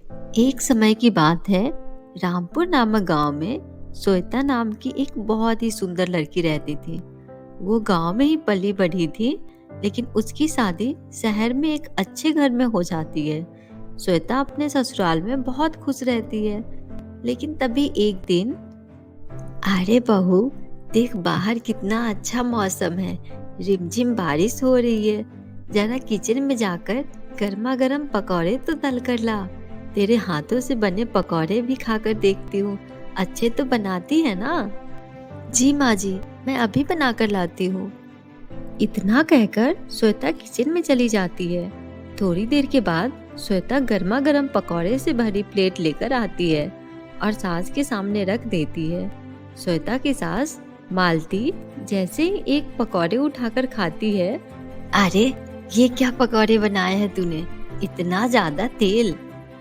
एक समय की बात है। रामपुर नामक गांव में श्वेता नाम की एक बहुत ही सुंदर लड़की रहती थी। वो गांव में ही पली बढ़ी थी, लेकिन उसकी शादी शहर में एक अच्छे घर में हो जाती है। श्वेता अपने ससुराल में बहुत खुश रहती है। लेकिन तभी एक दिन, अरे बहू, देख बाहर कितना अच्छा मौसम है। रिमझिम बारिश हो रही है। जरा किचन में जाकर गर्मा गर्म पकौड़े तो तल कर ला। तेरे हाथों से बने पकौड़े भी खाकर देखती हूँ। अच्छे तो बनाती है ना? जी माँ जी, मैं अभी बना कर लाती हूँ। इतना कहकर श्वेता किचन में चली जाती है। थोड़ी देर के बाद श्वेता गर्मा गर्म पकौड़े से भरी प्लेट लेकर आती है और सास के सामने रख देती है। श्वेता की सास मालती जैसे ही एक पकौड़े उठाकर खाती है, अरे ये क्या पकौड़े बनाए हैं तूने? इतना ज्यादा तेल!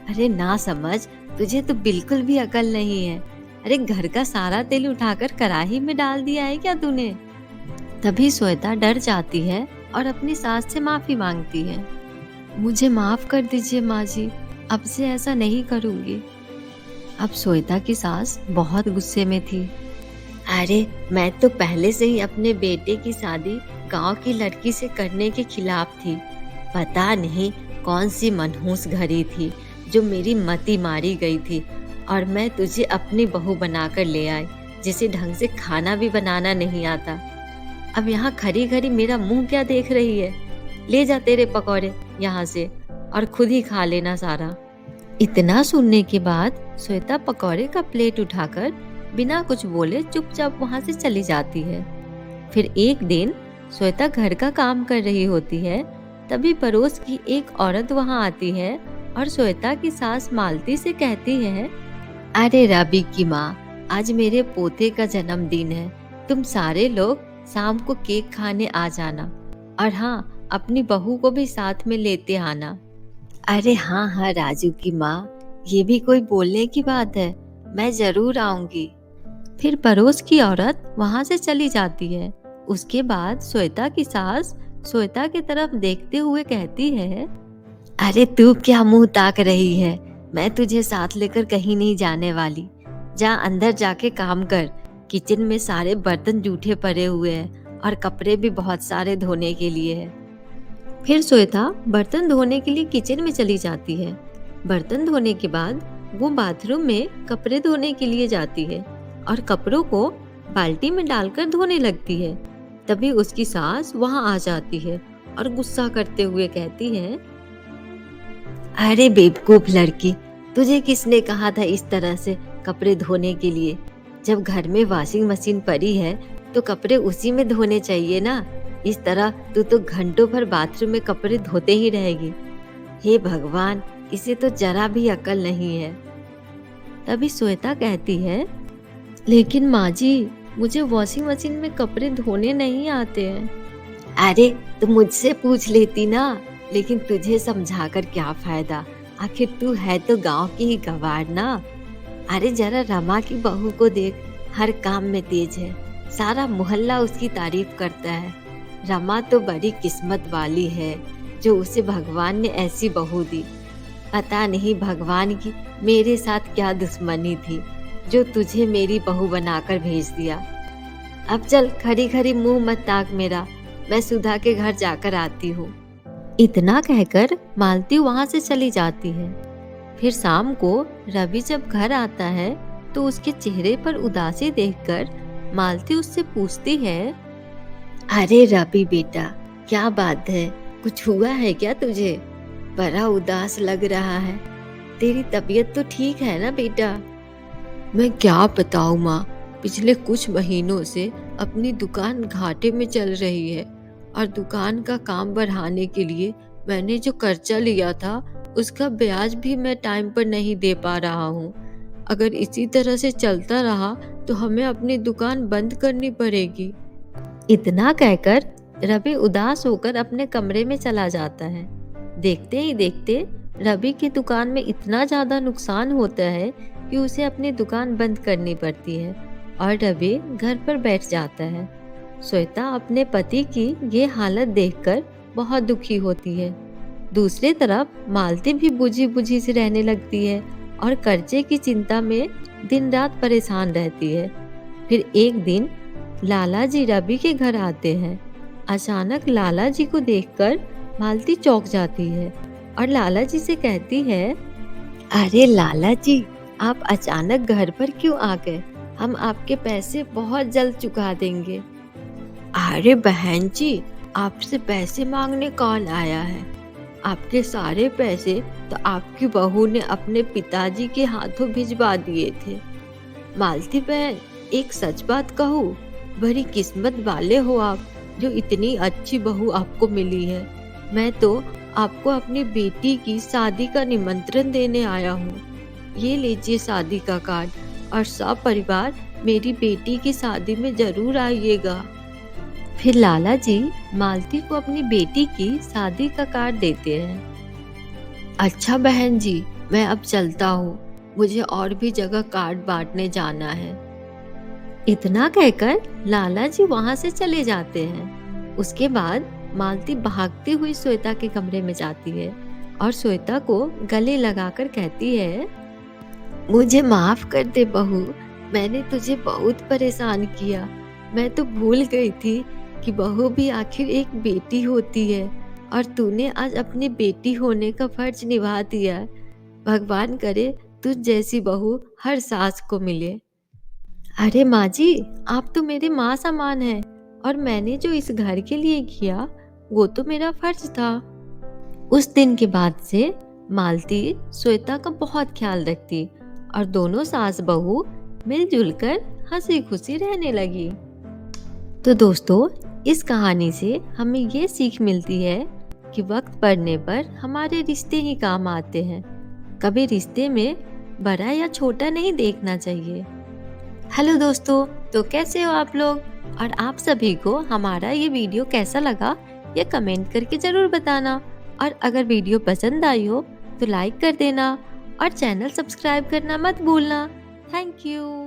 अरे ना समझ, तुझे तो बिल्कुल भी अकल नहीं है। अरे घर का सारा तेल उठाकर कढ़ाई में डाल दिया है क्या तूने? तभी श्वेता डर जाती है और अपनी सास से माफी मांगती है। मुझे माफ कर दीजिए माँ जी, अब से ऐसा नहीं करूंगी। अब श्वेता की सास बहुत गुस्से में थी। अरे मैं तो पहले से ही अपने बेटे की शादी गांव की लड़की से करने के खिलाफ थी। पता नहीं कौन सी मनहूस घड़ी थी जो मेरी मति मारी गई थी, और मैं तुझे अपनी बहू बनाकर ले आई, जिसे ढंग से खाना भी बनाना नहीं आता। अब यहाँ खड़ी खड़ी मेरा मुंह क्या देख रही है? ले जा तेरे पकौड़े यहाँ से और खुद ही खा लेना सारा। इतना सुनने के बाद श्वेता पकौड़े का प्लेट उठाकर बिना कुछ बोले चुपचाप वहां से चली जाती है। फिर एक दिन श्वेता घर का काम कर रही होती है। तभी पड़ोस की एक औरत वहां आती है और श्वेता की सास मालती से कहती है, अरे रवि की माँ, आज मेरे पोते का जन्मदिन है। तुम सारे लोग शाम को केक खाने आ जाना, और हाँ, अपनी बहू को भी साथ में लेते आना। अरे हाँ हाँ राजू की माँ, ये भी कोई बोलने की बात है, मैं जरूर आऊंगी। फिर पड़ोस की औरत वहां से चली जाती है। उसके बाद श्वेता की सास श्वेता की तरफ देखते हुए कहती है, अरे तू क्या मुंह ताक रही है? मैं तुझे साथ लेकर कहीं नहीं जाने वाली। जा अंदर जाके काम कर। किचन में सारे बर्तन जूठे पड़े हुए हैं और कपड़े भी बहुत सारे धोने के लिए है। फिर श्वेता बर्तन धोने के लिए किचन में चली जाती है। बर्तन धोने के बाद वो बाथरूम में कपड़े धोने के लिए जाती है और कपड़ों को बाल्टी में डालकर धोने लगती है। तभी उसकी सास वहां आ जाती है और गुस्सा करते हुए कहती है, अरे बेवकूफ लड़की, तुझे किसने कहा था इस तरह से कपड़े धोने के लिए? जब घर में वॉशिंग मशीन पड़ी है तो कपड़े उसी में धोने चाहिए ना। इस तरह तू तो घंटों भर बाथरूम में कपड़े धोते ही रहेगी। हे भगवान, इसे तो जरा भी अकल नहीं है। तभी श्वेता कहती है, लेकिन माँ जी, मुझे वॉशिंग मशीन में कपड़े धोने नहीं आते हैं। अरे तो मुझसे पूछ लेती ना, लेकिन तुझे समझाकर क्या फायदा? आखिर तू है तो गांव की ही गवार ना। अरे जरा रमा की बहू को देख, हर काम में तेज है। सारा मोहल्ला उसकी तारीफ करता है। रमा तो बड़ी किस्मत वाली है जो उसे भगवान ने ऐसी बहू दी। पता नहीं भगवान की मेरे साथ क्या दुश्मनी थी जो तुझे मेरी बहू बनाकर भेज दिया। अब चल, खड़ी खड़ी मुंह मत ताक मेरा, मैं सुधा के घर जाकर आती हूँ। इतना कहकर मालती वहां से चली जाती है। फिर शाम को रवि जब घर आता है तो उसके चेहरे पर उदासी देखकर मालती उससे पूछती है, अरे रवि बेटा, क्या बात है? कुछ हुआ है क्या तुझे? बड़ा उदास लग रहा है। तेरी तबीयत तो ठीक है ना बेटा? मैं क्या बताऊं माँ, पिछले कुछ महीनों से अपनी दुकान घाटे में चल रही है, और दुकान का काम बढ़ाने के लिए मैंने जो कर्जा लिया था उसका ब्याज भी मैं टाइम पर नहीं दे पा रहा हूँ। अगर इसी तरह से चलता रहा तो हमें अपनी दुकान बंद करनी पड़ेगी। इतना कहकर रवि उदास होकर अपने कमरे में चला जाता है। देखते ही देखते रवि की दुकान में इतना ज्यादा नुकसान होता है कि उसे अपनी दुकान बंद करनी पड़ती है और रवि घर पर बैठ जाता है। श्वेता अपने पति की ये हालत देखकर बहुत दुखी होती है। दूसरी तरफ मालती भी बुझी बुझी से रहने लगती है और कर्जे की चिंता में दिन रात परेशान रहती है। फिर एक दिन लाला जी रवि के घर आते हैं। अचानक लाला जी को देखकर मालती चौंक जाती है और लाला जी से कहती है, अरे लाला जी, आप अचानक घर पर क्यों आ गए? हम आपके पैसे बहुत जल्द चुका देंगे। अरे बहन जी, आपसे पैसे मांगने कौन आया है? आपके सारे पैसे तो आपकी बहू ने अपने पिताजी के हाथों भिजवा दिए थे। मालती बहन, एक सच बात कहूँ, बड़ी किस्मत वाले हो आप जो इतनी अच्छी बहू आपको मिली है। मैं तो आपको अपनी बेटी की शादी का निमंत्रण देने आया हूँ। ये लीजिए शादी का कार्ड और सब परिवार मेरी बेटी की शादी में जरूर आइएगा। फिर लाला जी मालती को अपनी बेटी की शादी का कार्ड देते हैं। अच्छा बहन जी, मैं अब चलता हूँ, मुझे और भी जगह कार्ड बांटने जाना है। इतना कहकर लाला जी वहां से चले जाते हैं। उसके बाद मालती भागती हुई श्वेता के कमरे में जाती है और श्वेता को गले लगाकर कहती है, मुझे माफ कर दे बहू, मैंने तुझे बहुत परेशान किया। मैं तो भूल गई थी कि बहू भी आखिर एक बेटी होती है और तूने आज अपनी बेटी होने का फर्ज निभा दिया। भगवान करे तुझ जैसी बहू हर सास को मिले। अरे माँ जी, आप तो मेरे माँ समान हैं और मैंने जो इस घर के लिए किया वो तो मेरा फर्ज था। उस दिन के बाद से मालती श्वेता का बहुत ख्याल रखती और दोनों सास बहू मिलजुल कर हंसी खुशी रहने लगी। तो दोस्तों, इस कहानी से हमें ये सीख मिलती है कि वक्त पड़ने पर हमारे रिश्ते ही काम आते हैं। कभी रिश्ते में बड़ा या छोटा नहीं देखना चाहिए। हेलो दोस्तों, तो कैसे हो आप लोग? और आप सभी को हमारा ये वीडियो कैसा लगा ये कमेंट करके जरूर बताना। और अगर वीडियो पसंद आई हो तो लाइक कर देना और चैनल सब्सक्राइब करना मत भूलना। Thank you.